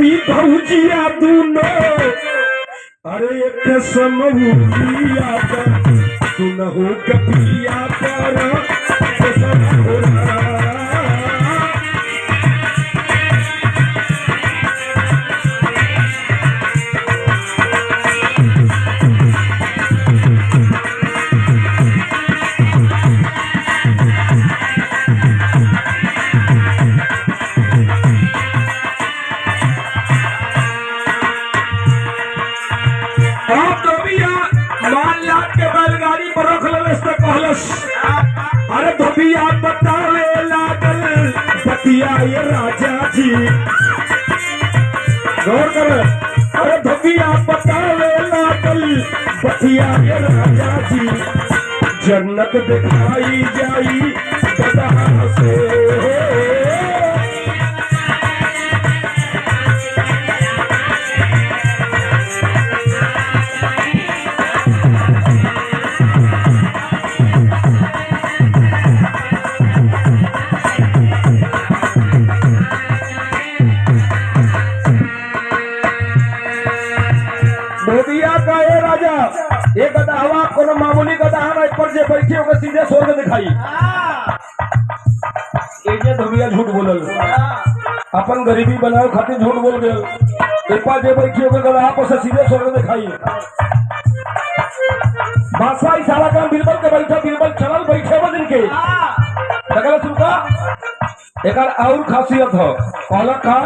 बेटी भौजिया दूनो अरे एक समूहिया सुनहु कपिया पर अरे धोबिया बतावे लागल बतिया ये राजा जी गौर कर। अरे धोबिया बतावे लागल बतिया ये राजा जी जन्नत दिखाई जाई गदहा से ये गदहवा कोनो मामूली गदहा नहीं पर जे बैठे होकर सीधे स्वर्ग दिखाई। ये धोबिया झूठ बोलल अपन गरीबी बनाए खातिर झूठ बोल गए। एक बार जे बैठे होकर गदहा पर से सीधे स्वर्ग दिखाई। बादशाह इशारा कर बिरबल के बैठा बिरबल चलल बैठे बदन के लगल सुनका एक और खासियत हो कहला का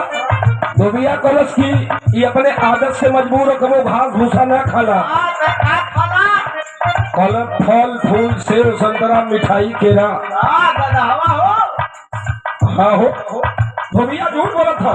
धोबिया कलश की ये अपने आदत से मजबूर हो कबो घास भूसा ना खाला कलम फल फूल सेब संतरा मिठाई केरा हाँ हो धोबिया झूठ बोला था